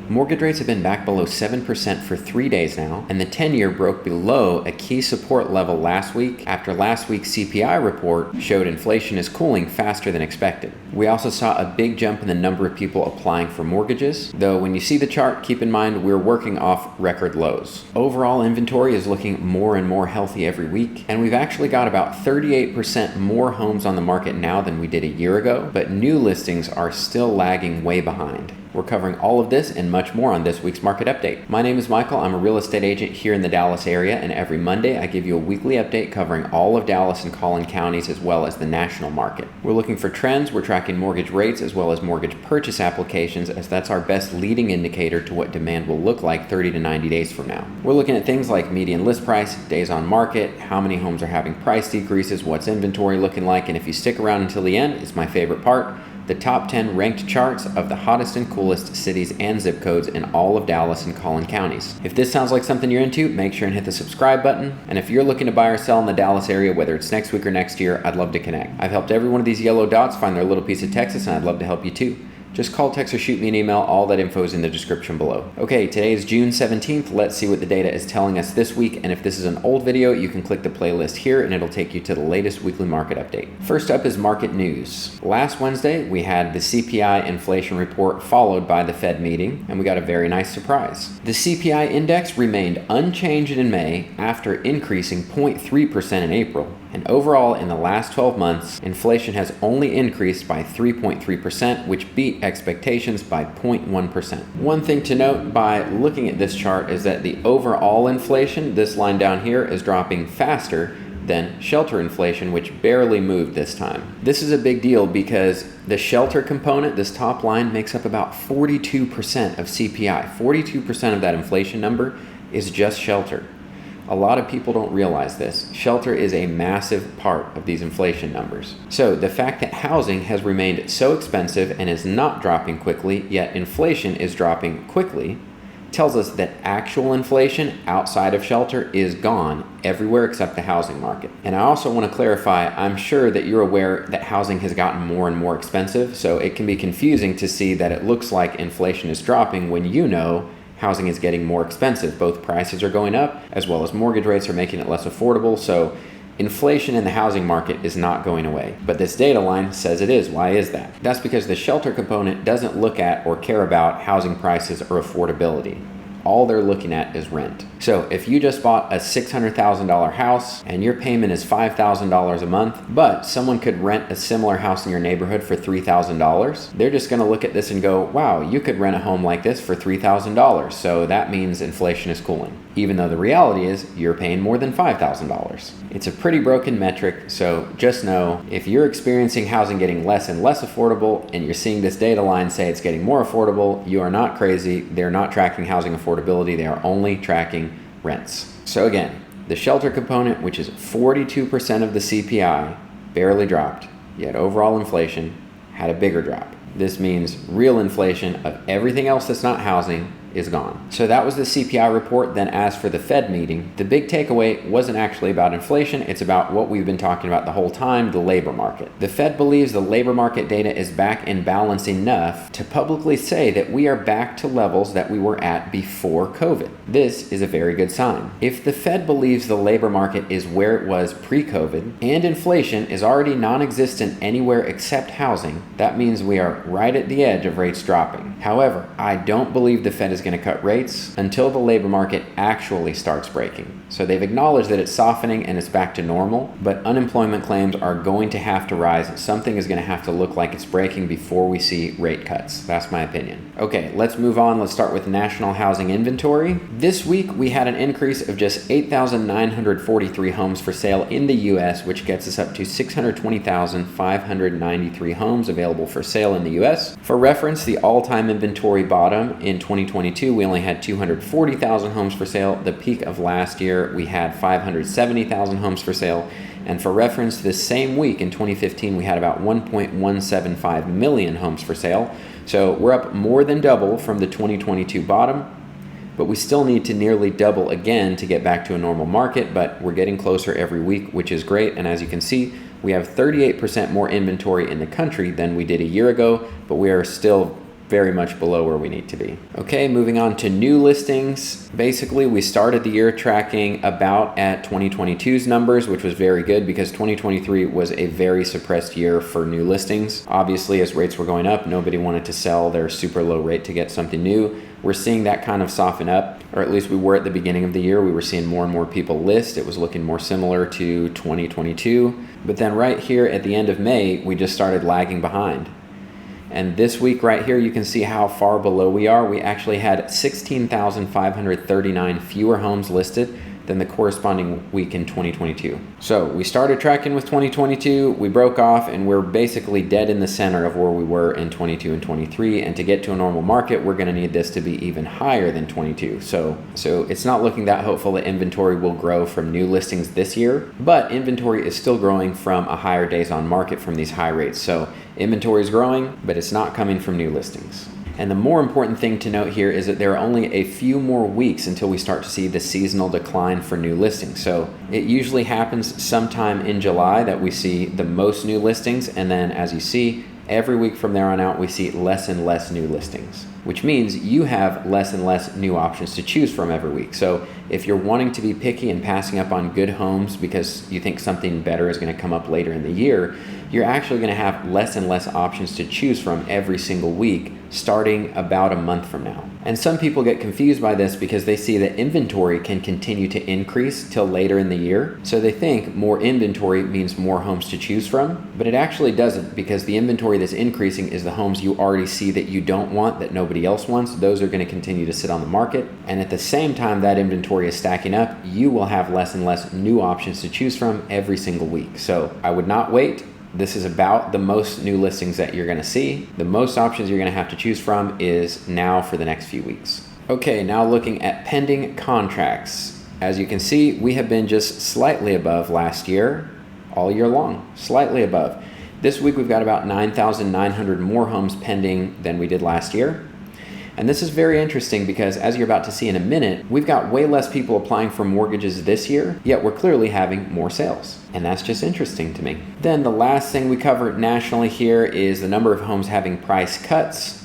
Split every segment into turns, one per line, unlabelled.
Mortgage rates have been back below 7% for 3 days now, and the 10-year broke below a key support level last week after last week's CPI report showed inflation is cooling faster than expected. We also saw a big jump in the number of people applying for mortgages, though when you see the chart, keep in mind we're working off record lows. Overall inventory is looking more and more healthy every week, and we've actually got about 38% more homes on the market now than we did a year ago, but new listings are still lagging way behind. We're covering all of this and much more on this week's Market Update. My name is Michael. I'm a real estate agent here in the Dallas area, and every Monday I give you a weekly update covering all of Dallas and Collin counties as well as the national market. We're looking for trends. We're tracking mortgage rates as well as mortgage purchase applications, as that's our best leading indicator to what demand will look like 30 to 90 days from now. We're looking at things like median list price, days on market, how many homes are having price decreases, what's inventory looking like, and if you stick around until the end, it's my favorite part, the top 10 ranked charts of the hottest and coolest cities and zip codes in all of Dallas and Collin counties. If this sounds like something you're into, make sure and hit the subscribe button. And if you're looking to buy or sell in the Dallas area, whether it's next week or next year, I'd love to connect. I've helped every one of these yellow dots find their little piece of Texas, and I'd love to help you too. Just call, text, or shoot me an email. All that info is in the description below. Okay, today is June 17th. Let's see what the data is telling us this week. And if this is an old video, you can click the playlist here and it'll take you to the latest weekly market update. First up is market news. Last Wednesday, we had the CPI inflation report followed by the Fed meeting, and we got a very nice surprise. The CPI index remained unchanged in May after increasing 0.3% in April. And overall, in the last 12 months, inflation has only increased by 3.3%, which beat expectations by 0.1%. One thing to note by looking at this chart is that the overall inflation, this line down here, is dropping faster than shelter inflation, which barely moved this time. This is a big deal because the shelter component, this top line, makes up about 42% of CPI. 42% of that inflation number is just shelter. A lot of people don't realize this. Shelter is a massive part of these inflation numbers. So the fact that housing has remained so expensive and is not dropping quickly, yet inflation is dropping quickly, tells us that actual inflation outside of shelter is gone everywhere except the housing market. And I also want to clarify, I'm sure that you're aware that housing has gotten more and more expensive, so it can be confusing to see that it looks like inflation is dropping when you know housing is getting more expensive. Both prices are going up, as well as mortgage rates are making it less affordable. So inflation in the housing market is not going away. But this data line says it is. Why is that? That's because the shelter component doesn't look at or care about housing prices or affordability. All they're looking at is rent. So if you just bought a $600,000 house and your payment is $5,000 a month, but someone could rent a similar house in your neighborhood for $3,000, they're just gonna look at this and go, wow, you could rent a home like this for $3,000. So that means inflation is cooling. Even though the reality is you're paying more than $5,000. It's a pretty broken metric, so just know if you're experiencing housing getting less and less affordable and you're seeing this data line say it's getting more affordable, you are not crazy. They're not tracking housing affordability, they are only tracking rents. So again, the shelter component, which is 42% of the CPI, barely dropped, yet overall inflation had a bigger drop. This means real inflation of everything else that's not housing is gone. So that was the CPI report. Then as for the Fed meeting, the big takeaway wasn't actually about inflation. It's about what we've been talking about the whole time, the labor market. The Fed believes the labor market data is back in balance enough to publicly say that we are back to levels that we were at before COVID. This is a very good sign. If the Fed believes the labor market is where it was pre-COVID and inflation is already non-existent anywhere except housing, that means we are right at the edge of rates dropping. However, I don't believe the Fed is going to cut rates until the labor market actually starts breaking. So they've acknowledged that it's softening and it's back to normal, but unemployment claims are going to have to rise. Something is going to have to look like it's breaking before we see rate cuts. That's my opinion. Okay, let's move on. Let's start with national housing inventory. This week, we had an increase of just 8,943 homes for sale in the U.S., which gets us up to 620,593 homes available for sale in the U.S. For reference, the all-time inventory bottom in 2022, we only had 240,000 homes for sale. The peak of last year, we had 570,000 homes for sale. And for reference, this same week in 2015, we had about 1.175 million homes for sale. So we're up more than double from the 2022 bottom, but we still need to nearly double again to get back to a normal market, but we're getting closer every week, which is great. And as you can see, we have 38% more inventory in the country than we did a year ago, but we are still very much below where we need to be. Okay, moving on to new listings. Basically, we started the year tracking about at 2022's numbers, which was very good because 2023 was a very suppressed year for new listings. Obviously, as rates were going up, nobody wanted to sell their super low rate to get something new. We're seeing that kind of soften up, or at least we were at the beginning of the year. We were seeing more and more people list. It was looking more similar to 2022. But then right here at the end of May, we just started lagging behind. And this week right here, you can see how far below we are. We actually had 16,539 fewer homes listed than the corresponding week in 2022. So we started tracking with 2022, we broke off, and we're basically dead in the center of where we were in 22 and 23. And to get to a normal market, we're gonna need this to be even higher than 22. So it's not looking that hopeful that inventory will grow from new listings this year, but inventory is still growing from a higher days on market from these high rates. So inventory is growing, but it's not coming from new listings. And the more important thing to note here is that there are only a few more weeks until we start to see the seasonal decline for new listings. So it usually happens sometime in July that we see the most new listings. And then as you see, every week from there on out, we see less and less new listings, which means you have less and less new options to choose from every week. So if you're wanting to be picky and passing up on good homes because you think something better is going to come up later in the year, you're actually going to have less and less options to choose from every single week, starting about a month from now. And some people get confused by this because they see that inventory can continue to increase till later in the year. So they think more inventory means more homes to choose from, but it actually doesn't, because the inventory that's increasing is the homes you already see that you don't want, that nobody else wants. Those are going to continue to sit on the market. And at the same time that inventory is stacking up, you will have less and less new options to choose from every single week. So I would not wait. This is about the most new listings that you're going to see. The most options you're going to have to choose from is now for the next few weeks. Okay, now looking at pending contracts. As you can see, we have been just slightly above last year all year long, slightly above. This week we've got about 9,900 more homes pending than we did last year. And this is very interesting because, as you're about to see in a minute, we've got way less people applying for mortgages this year, yet we're clearly having more sales. And that's just interesting to me. Then the last thing we cover nationally here is the number of homes having price cuts.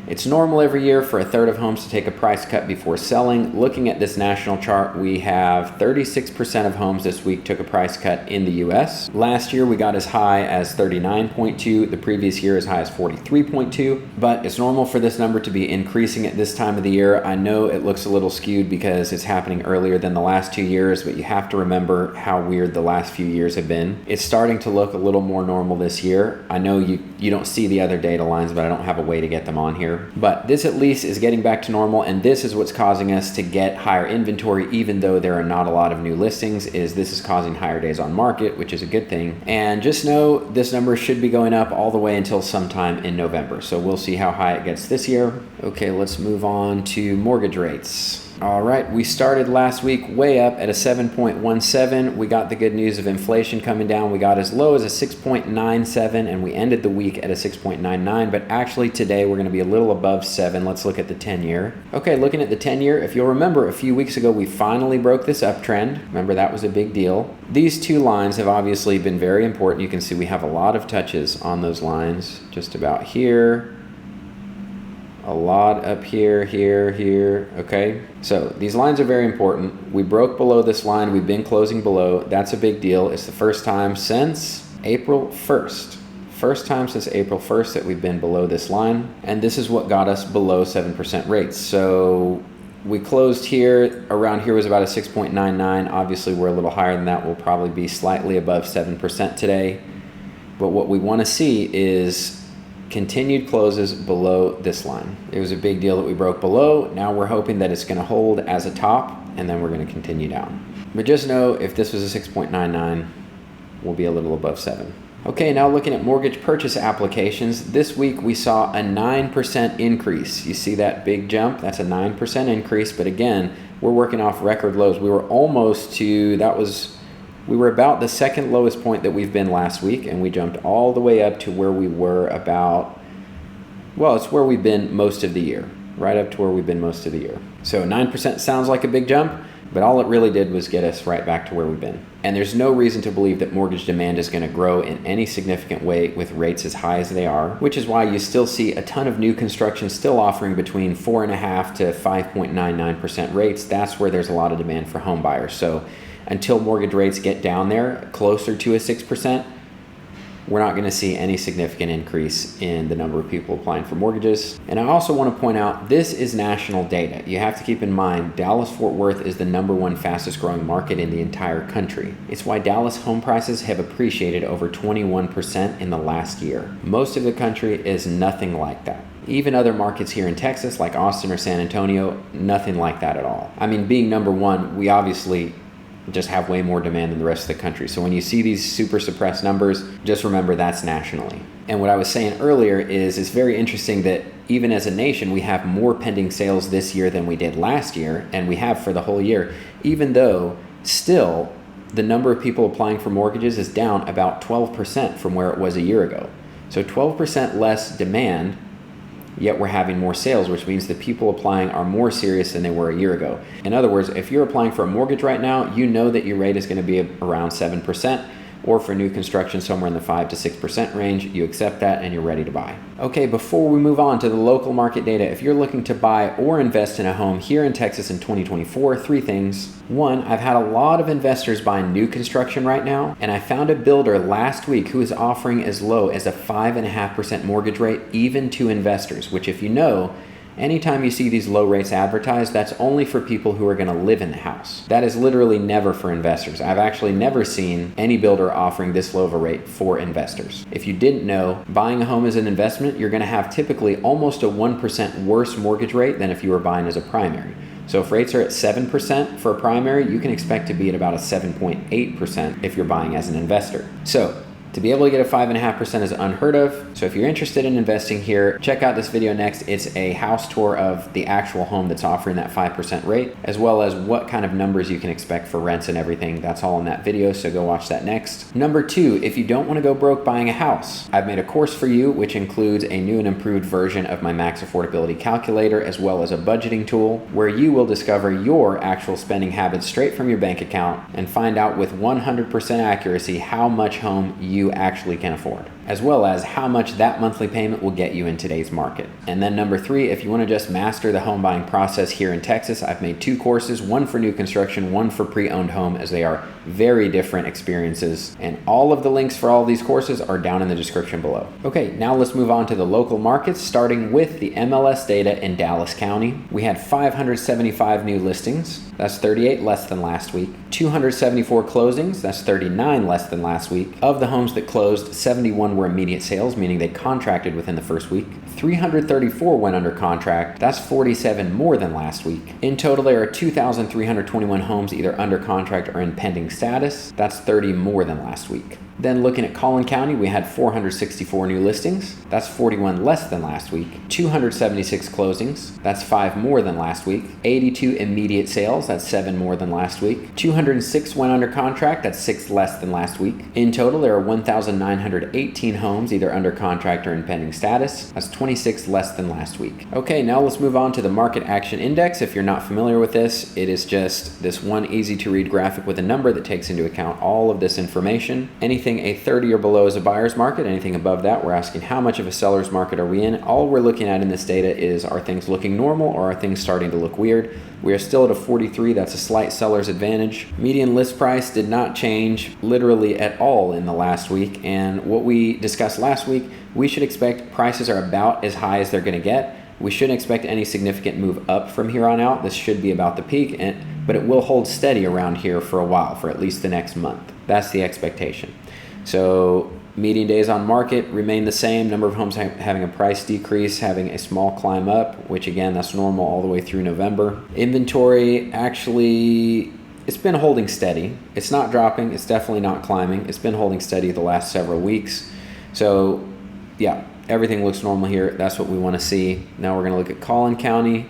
It's normal every year for a third of homes to take a price cut before selling. Looking at this national chart, we have 36% of homes this week took a price cut in the US. Last year, we got as high as 39.2, the previous year as high as 43.2, but it's normal for this number to be increasing at this time of the year. I know it looks a little skewed because it's happening earlier than the last 2 years, but you have to remember how weird the last few years have been. It's starting to look a little more normal this year. I know you don't see the other data lines, but I don't have a way to get them on here. But this at least is getting back to normal, and this is what's causing us to get higher inventory even though there are not a lot of new listings. This is causing higher days on market, which is a good thing. And just know this number should be going up all the way until sometime in November. So we'll see how high it gets this year. Okay, let's move on to mortgage rates. All right, we started last week way up at a 7.17. We got the good news of inflation coming down. We got as low as a 6.97, and we ended the week at a 6.99. But actually today we're going to be a little above 7. Let's look at the 10-year. Okay, looking at the 10-year, if you'll remember, a few weeks ago we finally broke this uptrend. Remember, that was a big deal. These two lines have obviously been very important. You can see we have a lot of touches on those lines, just about here. A lot up here, here, okay? So these lines are very important. We broke below this line. We've been closing below. That's a big deal. It's the first time since April 1st. First time since April 1st that we've been below this line. And this is what got us below 7% rates. So we closed here, around here was about a 6.99. Obviously, we're a little higher than that. We'll probably be slightly above 7% today. But what we want to see is continued closes below this line. It was a big deal that we broke below. Now we're hoping that it's going to hold as a top, and then we're going to continue down. But just know, if this was a 6.99, we'll be a little above 7. Okay, now looking at mortgage purchase applications. This week we saw a 9% increase. You see that big jump? That's a 9% increase, but again, we're working off record lows. We were almost to, we were about the second lowest point that we've been last week, and we jumped all the way up to where we were about, well, it's where we've been most of the year, right up to where we've been most of the year. So 9% sounds like a big jump, but all it really did was get us right back to where we've been. And there's no reason to believe that mortgage demand is going to grow in any significant way with rates as high as they are, which is why you still see a ton of new construction still offering between 4.5% to 5.99% rates. That's where there's a lot of demand for home buyers. So until mortgage rates get down there closer to a 6%, we're not going to see any significant increase in the number of people applying for mortgages. And I also want to point out, this is national data. You have to keep in mind, Dallas-Fort Worth is the #1 fastest growing market in the entire country. It's why Dallas home prices have appreciated over 21% in the last year. Most of the country is nothing like that. Even other markets here in Texas, like Austin or San Antonio, nothing like that at all. I mean, being #1, we obviously just have way more demand than the rest of the country. So when you see these super suppressed numbers, just remember that's nationally. And what I was saying earlier is it's very interesting that even as a nation, we have more pending sales this year than we did last year, and we have for the whole year, even though still the number of people applying for mortgages is down about 12% from where it was a year ago. So 12% less demand, yet we're having more sales, which means the people applying are more serious than they were a year ago. In other words, if you're applying for a mortgage right now, you know that your rate is going to be around 7%, or for new construction somewhere in the 5 to 6% range. You accept that and you're ready to buy. Okay, before we move on to the local market data, if you're looking to buy or invest in a home here in Texas in 2024, 3 things. 1, I've had a lot of investors buying new construction right now, and I found a builder last week who is offering as low as a 5.5% mortgage rate even to investors, which, if you know, anytime you see these low rates advertised, that's only for people who are going to live in the house. That is literally never for investors. I've actually never seen any builder offering this low of a rate for investors. If you didn't know, buying a home as an investment, you're going to have typically almost a 1% worse mortgage rate than if you were buying as a primary. So if rates are at 7% for a primary, you can expect to be at about a 7.8% if you're buying as an investor. So to be able to get a 5.5% is unheard of. So if you're interested in investing here, check out this video next. It's a house tour of the actual home that's offering that 5% rate, as well as what kind of numbers you can expect for rents and everything. That's all in that video, so go watch that next. Number 2, if you don't want to go broke buying a house, I've made a course for you, which includes a new and improved version of my max affordability calculator, as well as a budgeting tool, where you will discover your actual spending habits straight from your bank account and find out with 100% accuracy how much home you actually can afford, as well as how much that monthly payment will get you in today's market. And then number 3, if you want to just master the home buying process here in Texas, I've made 2 courses, one for new construction, one for pre-owned home, as they are very different experiences. And all of the links for all of these courses are down in the description below. Okay, now let's move on to the local markets, starting with the MLS data in Dallas County. We had 575 new listings. That's 38 less than last week. 274 closings. That's 39 less than last week. Of the homes that closed, 71 were immediate sales, meaning they contracted within the first week. 334 went under contract. That's 47 more than last week. In total, there are 2,321 homes either under contract or in pending status. That's 30 more than last week. Then looking at Collin County, we had 464 new listings. That's 41 less than last week. 276 closings. That's 5 more than last week. 82 immediate sales. That's 7 more than last week. 206 went under contract. That's 6 less than last week. In total, there are 1,918 homes either under contract or in pending status. That's 26 less than last week. Okay, now let's move on to the Market Action Index. If you're not familiar with this, it is just this one easy to read graphic with a number that takes into account all of this information. Anything a 30 or below is a buyer's market. Anything above that, we're asking how much of a seller's market are we in. All we're looking at in this data is, are things looking normal or are things starting to look weird? We are still at a 43. That's a slight seller's advantage. Median list price did not change literally at all in the last week. And what we discussed last week, we should expect prices are about as high as they're going to get. We shouldn't expect any significant move up from here on out. This should be about the peak, but it will hold steady around here for a while, for at least the next month. That's the expectation. So median days on market remain the same. Number of homes having a price decrease, having a small climb up, which again, that's normal all the way through November. Inventory, actually, it's been holding steady. It's not dropping. It's definitely not climbing. It's been holding steady the last several weeks. So yeah, everything looks normal here. That's what we want to see. Now we're going to look at Collin County.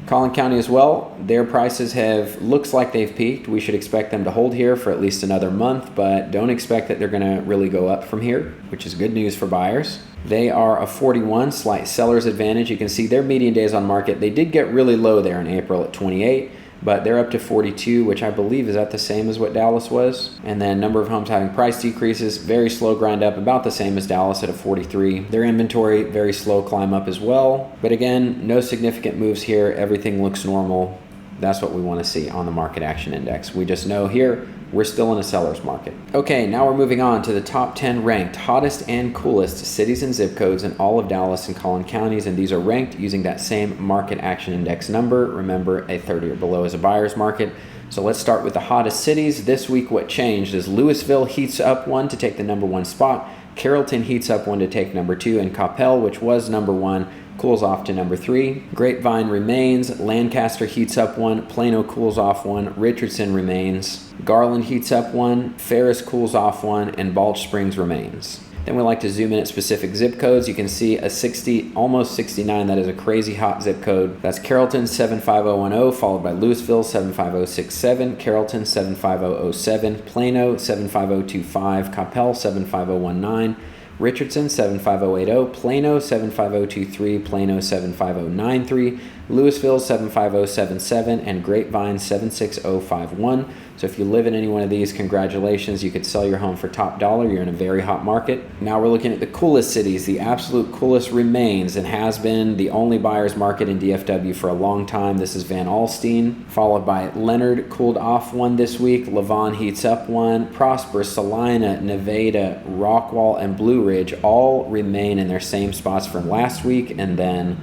Collin County as well, their prices looks like they've peaked. We should expect them to hold here for at least another month, but don't expect that they're gonna really go up from here, which is good news for buyers. They are a 41, slight seller's advantage. You can see their median days on market. They did get really low there in April at 28, but they're up to 42, which I believe is at the same as what Dallas was. And then number of homes having price decreases, very slow grind up, about the same as Dallas at a 43. Their inventory, very slow climb up as well. But again, no significant moves here. Everything looks normal. That's what we want to see on the market action index. We just know here we're still in a seller's market. Okay, now we're moving on to the top 10 ranked hottest and coolest cities and zip codes in all of Dallas and Collin counties, and these are ranked using that same market action index number. Remember, a 30 or below is a buyer's market. So let's start with the hottest cities. This week what changed is Louisville heats up one to take the number 1 spot. Carrollton heats up one to take number 2, and Coppell, which was number 1, cools off to number 3. Grapevine remains. Lancaster heats up one. Plano cools off one. Richardson remains. Garland heats up one. Ferris cools off one, and Balch Springs remains. Then we like to zoom in at specific zip codes. You can see a 60, almost 69. That is a crazy hot zip code. That's Carrollton 75010, followed by Louisville 75067, Carrollton 75007, Plano 75025, Coppell 75019, Richardson 75080, Plano 75023, Plano 75093, Louisville 75077, and Grapevine 76051. So if you live in any one of these, congratulations, you could sell your home for top dollar. You're in a very hot market. Now we're looking at the coolest cities. The absolute coolest remains and has been the only buyer's market in DFW for a long time. This is Van Alstyne, followed by Leonard, cooled off one this week. Lavon heats up one. Prosper, Salina, Nevada, Rockwall, and Blue Ridge all remain in their same spots from last week, and then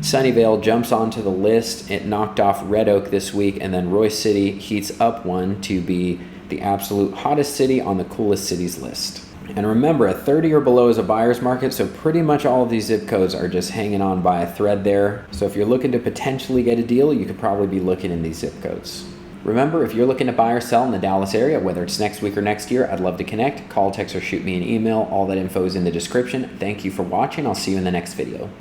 Sunnyvale jumps onto the list. It knocked off Red Oak this week, and then Royce City heats up one to be the absolute hottest city on the coolest cities list. And remember, a 30 or below is a buyer's market, so pretty much all of these zip codes are just hanging on by a thread there. So if you're looking to potentially get a deal, you could probably be looking in these zip codes. Remember, if you're looking to buy or sell in the Dallas area, whether it's next week or next year, I'd love to connect. Call, text, or shoot me an email. All that info is in the description. Thank you for watching. I'll see you in the next video.